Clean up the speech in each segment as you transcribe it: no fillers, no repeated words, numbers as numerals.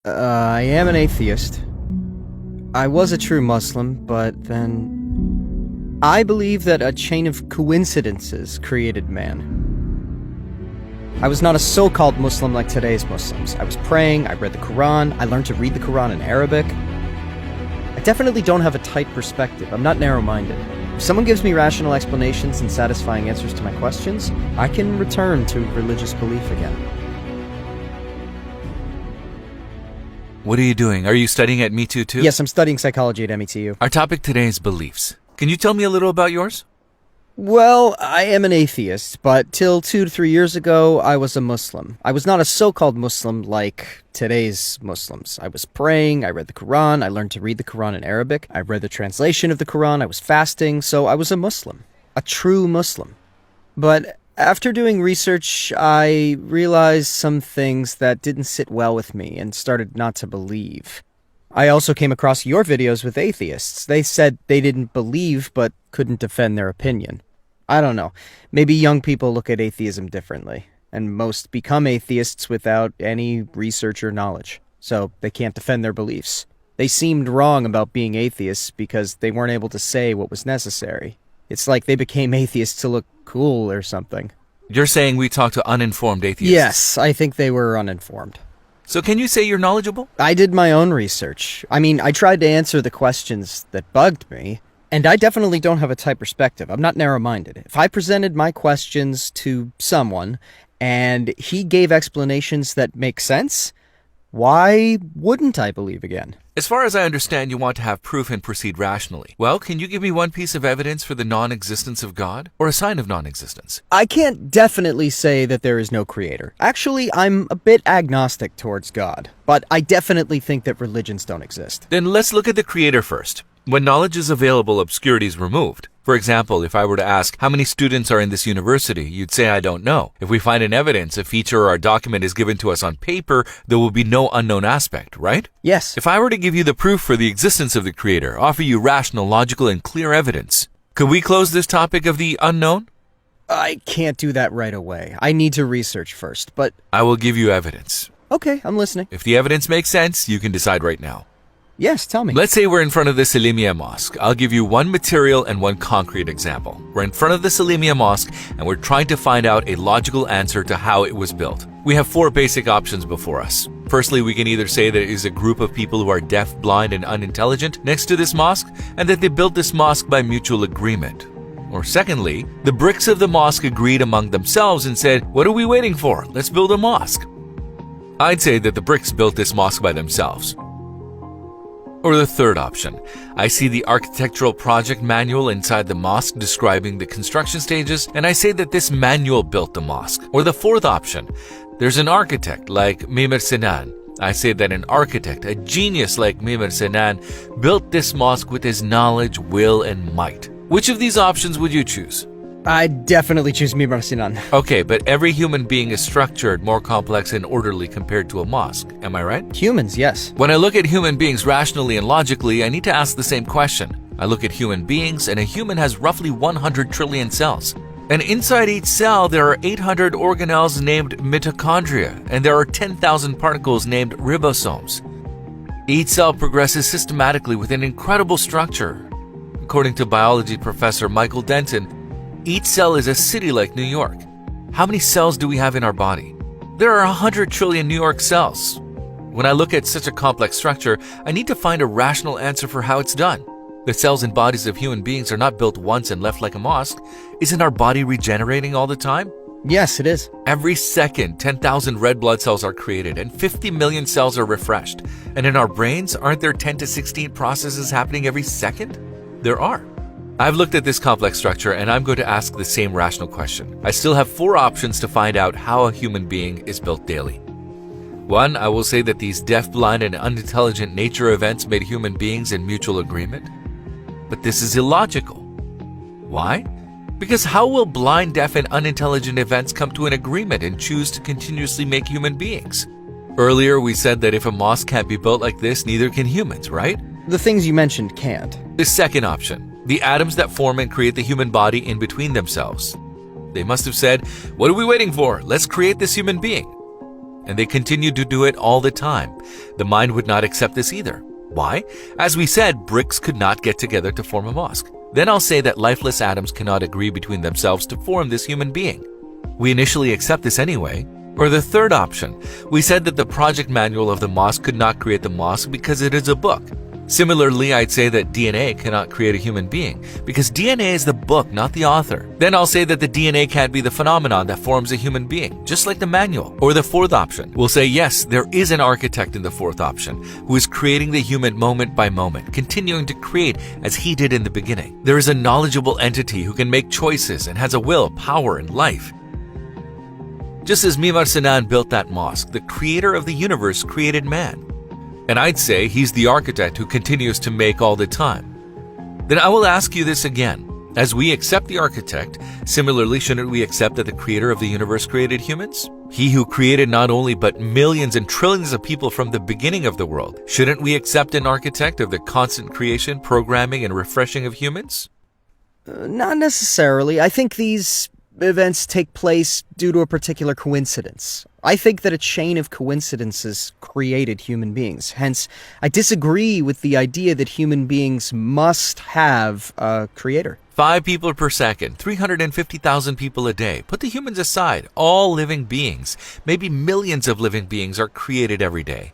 I am an atheist. I was a true Muslim, but then... I believe that a chain of coincidences created man. I was not a so-called Muslim like today's Muslims. I was praying, I read the Quran, I learned to read the Quran in Arabic. I definitely don't have a tight perspective. I'm not narrow-minded. If someone gives me rational explanations and satisfying answers to my questions, I can return to religious belief again. What are you doing? Are you studying at Me too? Yes, I'm studying psychology at METU. Our topic today is beliefs. Can you tell me a little about yours? Well, I am an atheist, but till 2 to 3 years ago, I was a Muslim. I was not a so-called Muslim like today's Muslims. I was praying, I read the Quran, I learned to read the Quran in Arabic, I read the translation of the Quran, I was fasting, so I was a Muslim. A true Muslim. But after doing research, I realized some things that didn't sit well with me and started not to believe. I also came across your videos with atheists. They said they didn't believe but couldn't defend their opinion. I don't know. Maybe young people look at atheism differently, and most become atheists without any research or knowledge, so they can't defend their beliefs. They seemed wrong about being atheists because they weren't able to say what was necessary. It's like they became atheists to look cool or something. You're saying we talk to uninformed atheists? Yes, I think they were uninformed. So can you say you're knowledgeable? I did my own research. I tried to answer the questions that bugged me, and I definitely don't have a tight perspective. I'm not narrow-minded. If I presented my questions to someone, and he gave explanations that make sense, why wouldn't I believe again? As far as I understand, you want to have proof and proceed rationally. Well, can you give me one piece of evidence for the non-existence of God, or a sign of non-existence? I can't definitely say that there is no creator. Actually, I'm a bit agnostic towards God, but I definitely think that religions don't exist. Then let's look at the creator first. When knowledge is available, obscurity is removed. For example, if I were to ask, how many students are in this university, you'd say, I don't know. If we find an evidence, a feature or a document is given to us on paper, there will be no unknown aspect, right? Yes. If I were to give you the proof for the existence of the creator, offer you rational, logical, and clear evidence, could we close this topic of the unknown? I can't do that right away. I need to research first, but... I will give you evidence. Okay, I'm listening. If the evidence makes sense, you can decide right now. Yes, tell me. Let's say we're in front of the Salimia Mosque. I'll give you one material and one concrete example. We're in front of the Salimia Mosque and we're trying to find out a logical answer to how it was built. We have 4 basic options before us. Firstly, we can either say that it is a group of people who are deaf, blind, and unintelligent next to this mosque, and that they built this mosque by mutual agreement. Or secondly, the bricks of the mosque agreed among themselves and said, what are we waiting for? Let's build a mosque. I'd say that the bricks built this mosque by themselves. Or the third option, I see the architectural project manual inside the mosque describing the construction stages, and I say that this manual built the mosque. Or the fourth option, there's an architect like Mimar Sinan. I say that an architect, a genius like Mimar Sinan, built this mosque with his knowledge, will, and might. Which of these options would you choose? I'd definitely choose Mimar Sinan. Okay, but every human being is structured, more complex, and orderly compared to a mosque. Am I right? Humans, yes. When I look at human beings rationally and logically, I need to ask the same question. I look at human beings, and a human has roughly 100 trillion cells. And inside each cell, there are 800 organelles named mitochondria, and there are 10,000 particles named ribosomes. Each cell progresses systematically with an incredible structure. According to biology professor Michael Denton, each cell is a city like New York. How many cells do we have in our body? There are 100 trillion New York cells. When I look at such a complex structure, I need to find a rational answer for how it's done. The cells and bodies of human beings are not built once and left like a mosque. Isn't our body regenerating all the time? Yes, it is. Every second, 10,000 red blood cells are created and 50 million cells are refreshed. And in our brains, aren't there 10 to 16 processes happening every second? There are. I've looked at this complex structure and I'm going to ask the same rational question. I still have 4 options to find out how a human being is built daily. 1, I will say that these deaf, blind, and unintelligent nature events made human beings in mutual agreement. But this is illogical. Why? Because how will blind, deaf, and unintelligent events come to an agreement and choose to continuously make human beings? Earlier, we said that if a mosque can't be built like this, neither can humans, right? The things you mentioned can't. The second option. The atoms that form and create the human body in between themselves. They must have said, what are we waiting for? Let's create this human being. and they continue to do it all the time. The mind would not accept this either. Why? As we said, bricks could not get together to form a mosque. Then I'll say that lifeless atoms cannot agree between themselves to form this human being. We initially accept this anyway. Or the third option, we said that the project manual of the mosque could not create the mosque because it is a book. Similarly, I'd say that DNA cannot create a human being because DNA is the book, not the author. Then I'll say that the DNA can't be the phenomenon that forms a human being, just like the manual. Or the fourth option, we'll say yes, there is an architect in the fourth option who is creating the human moment by moment, continuing to create as he did in the beginning. There is a knowledgeable entity who can make choices and has a will, power, and life. Just as Mimar Sinan built that mosque, the creator of the universe created man. And I'd say he's the architect who continues to make all the time. Then I will ask you this again. As we accept the architect, similarly, shouldn't we accept that the creator of the universe created humans? He who created not only but millions and trillions of people from the beginning of the world. Shouldn't we accept an architect of the constant creation, programming, and refreshing of humans? Not necessarily. I think these events take place due to a particular coincidence. I think that a chain of coincidences created human beings. Hence, I disagree with the idea that human beings must have a creator. 5 people per second, 350,000 people a day. Put the humans aside. All living beings, maybe millions of living beings, are created every day.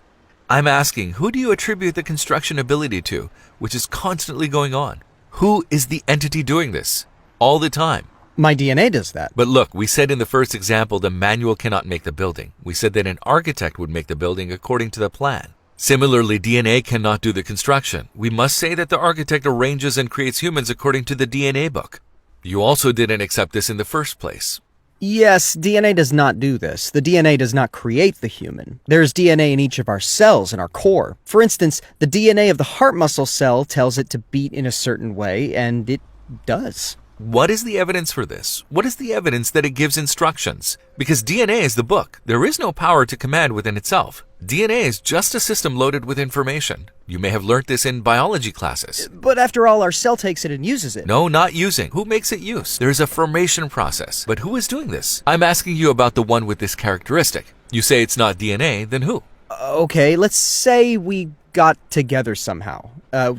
I'm asking, who do you attribute the construction ability to, which is constantly going on? Who is the entity doing this? All the time. My DNA does that. But look, we said in the first example the manual cannot make the building. We said that an architect would make the building according to the plan. Similarly, DNA cannot do the construction. We must say that the architect arranges and creates humans according to the DNA book. You also didn't accept this in the first place. Yes, DNA does not do this. The DNA does not create the human. There is DNA in each of our cells in our core. For instance, the DNA of the heart muscle cell tells it to beat in a certain way, and it does. What is the evidence for this? What is the evidence that it gives instructions? Because DNA is the book. There is no power to command within itself. DNA is just a system loaded with information. You may have learnt this in biology classes. But after all, our cell takes it and uses it. No, not using. Who makes it use? There is a formation process. But who is doing this? I'm asking you about the one with this characteristic. You say it's not DNA, then who? Okay, let's say we got together somehow.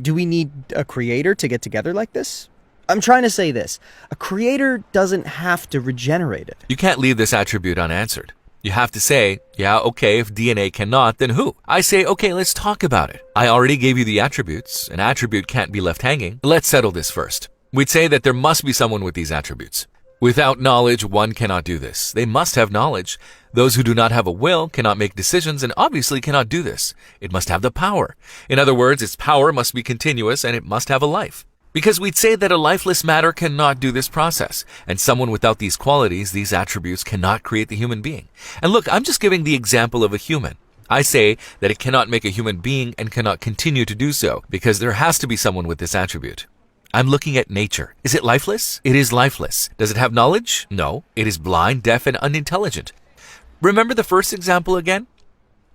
Do we need a creator to get together like this? I'm trying to say this. A creator doesn't have to regenerate it. You can't leave this attribute unanswered. You have to say, yeah, okay, if DNA cannot, then who? I say, okay, let's talk about it. I already gave you the attributes. An attribute can't be left hanging. Let's settle this first. We'd say that there must be someone with these attributes. Without knowledge, one cannot do this. They must have knowledge. Those who do not have a will cannot make decisions and obviously cannot do this. It must have the power. In other words, its power must be continuous and it must have a life. Because we'd say that a lifeless matter cannot do this process, and someone without these qualities, these attributes, cannot create the human being. And look, I'm just giving the example of a human. I say that it cannot make a human being and cannot continue to do so, because there has to be someone with this attribute. I'm looking at nature. Is it lifeless? It is lifeless. Does it have knowledge? No. It is blind, deaf, and unintelligent. Remember the first example again?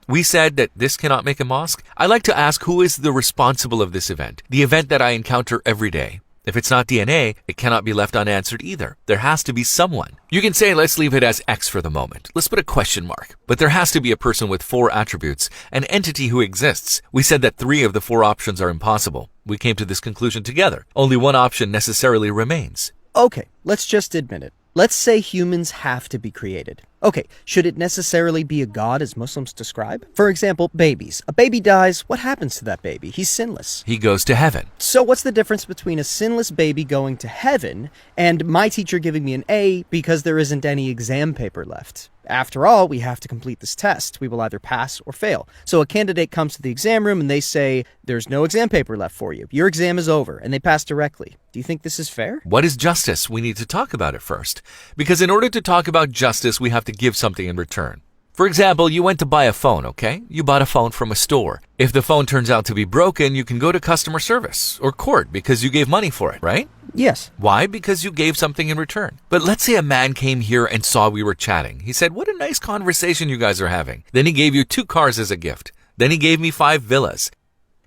We said that this cannot make a mosque. I like to ask who is the responsible of this event, the event that I encounter every day. If it's not DNA, it cannot be left unanswered either. There has to be someone. You can say, let's leave it as X for the moment. Let's put a question mark. But there has to be a person with 4 attributes, an entity who exists. We said that 3 of the 4 options are impossible. We came to this conclusion together. Only one option necessarily remains. Okay, let's just admit it. Let's say humans have to be created. Okay, should it necessarily be a god as Muslims describe? For example, babies. A baby dies, what happens to that baby? He's sinless. He goes to heaven. So what's the difference between a sinless baby going to heaven and my teacher giving me an A because there isn't any exam paper left? After all, we have to complete this test. We will either pass or fail. So a candidate comes to the exam room and they say, there's no exam paper left for you. Your exam is over, and they pass directly. Do you think this is fair? What is justice? We need to talk about it first. Because in order to talk about justice, we have to give something in return. For example, you went to buy a phone, okay? You bought a phone from a store. If the phone turns out to be broken, you can go to customer service or court because you gave money for it, right? Yes. Why? Because you gave something in return. But let's say a man came here and saw we were chatting. He said, what a nice conversation you guys are having. Then he gave you 2 cars as a gift. Then he gave me 5 villas.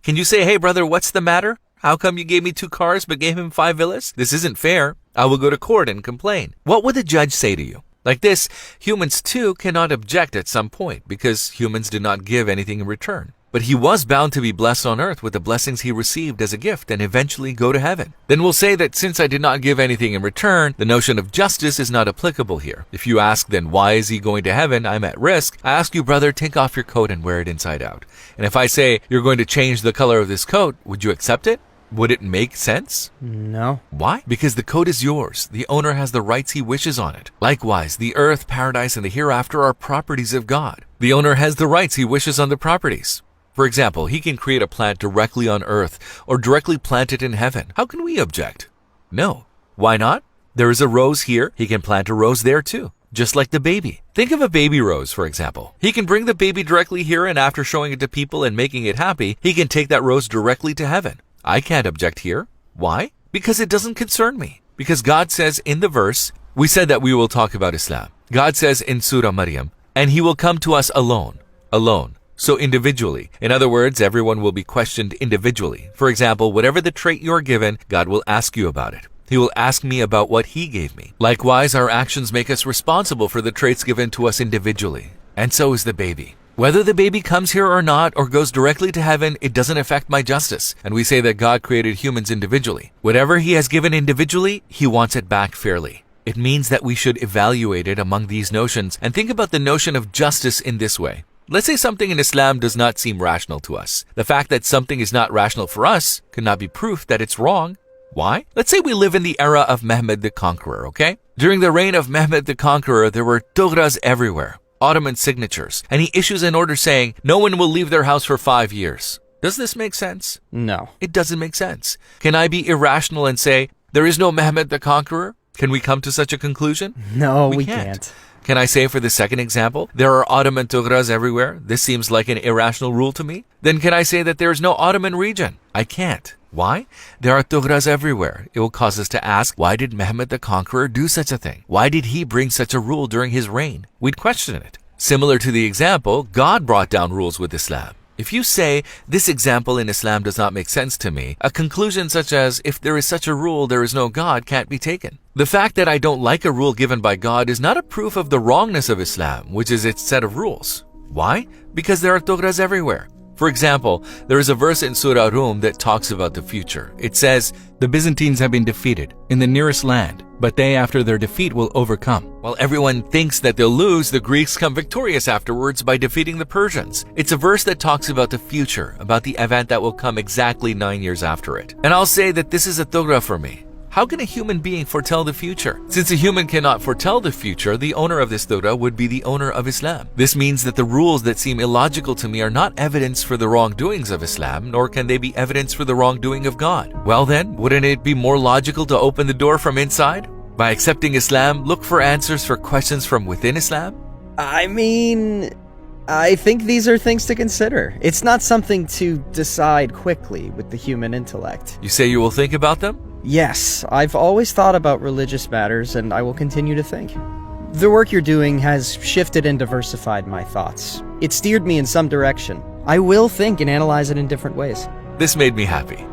Can you say, hey brother, what's the matter? How come you gave me 2 cars but gave him 5 villas? This isn't fair. I will go to court and complain. What would the judge say to you? Like this, humans too cannot object at some point because humans did not give anything in return. But he was bound to be blessed on earth with the blessings he received as a gift and eventually go to heaven. Then we'll say that since I did not give anything in return, the notion of justice is not applicable here. If you ask then why is he going to heaven, I'm at risk. I ask you, brother, take off your coat and wear it inside out. And if I say you're going to change the color of this coat, would you accept it? Would it make sense? No. Why? Because the coat is yours. The owner has the rights he wishes on it. Likewise, the earth, paradise, and the hereafter are properties of God. The owner has the rights he wishes on the properties. For example, he can create a plant directly on earth or directly plant it in heaven. How can we object? No. Why not? There is a rose here. He can plant a rose there too. Just like the baby. Think of a baby rose, for example. He can bring the baby directly here, and after showing it to people and making it happy, he can take that rose directly to heaven. I can't object here. Why? Because it doesn't concern me. Because God says in the verse, we said that we will talk about Islam. God says in Surah Maryam, and he will come to us alone. Alone. So individually. In other words, everyone will be questioned individually. For example, whatever the trait you're given, God will ask you about it. He will ask me about what he gave me. Likewise, our actions make us responsible for the traits given to us individually. And so is the baby. Whether the baby comes here or not, or goes directly to heaven, it doesn't affect my justice. And we say that God created humans individually. Whatever he has given individually, he wants it back fairly. It means that we should evaluate it among these notions and think about the notion of justice in this way. Let's say something in Islam does not seem rational to us. The fact that something is not rational for us cannot be proof that it's wrong. Why? Let's say we live in the era of Mehmed the Conqueror, okay? During the reign of Mehmed the Conqueror, there were tugras everywhere, Ottoman signatures, and he issues an order saying no one will leave their house for 5 years. Does this make sense? No. It doesn't make sense. Can I be irrational and say there is no Mehmed the Conqueror? Can we come to such a conclusion? No, we can't. Can I say for the second example, there are Ottoman tugras everywhere? This seems like an irrational rule to me. Then can I say that there is no Ottoman region? I can't. Why? There are tugras everywhere. It will cause us to ask, why did Mehmed the Conqueror do such a thing? Why did he bring such a rule during his reign? We'd question it. Similar to the example, God brought down rules with Islam. If you say, this example in Islam does not make sense to me, a conclusion such as, if there is such a rule, there is no God, can't be taken. The fact that I don't like a rule given by God is not a proof of the wrongness of Islam, which is its set of rules. Why? Because there are tugras everywhere. For example, there is a verse in Surah Rum that talks about the future. It says, the Byzantines have been defeated in the nearest land, but they after their defeat will overcome. While everyone thinks that they'll lose, the Greeks come victorious afterwards by defeating the Persians. It's a verse that talks about the future, about the event that will come exactly 9 years after it. And I'll say that this is a tugra for me. How can a human being foretell the future? Since a human cannot foretell the future, the owner of this tugra would be the owner of Islam. This means that the rules that seem illogical to me are not evidence for the wrongdoings of Islam, nor can they be evidence for the wrongdoing of God. Well then, wouldn't it be more logical to open the door from inside? By accepting Islam, look for answers for questions from within Islam? I mean, I think these are things to consider. It's not something to decide quickly with the human intellect. You say you will think about them? Yes, I've always thought about religious matters, and I will continue to think. The work you're doing has shifted and diversified my thoughts. It steered me in some direction. I will think and analyze it in different ways. This made me happy.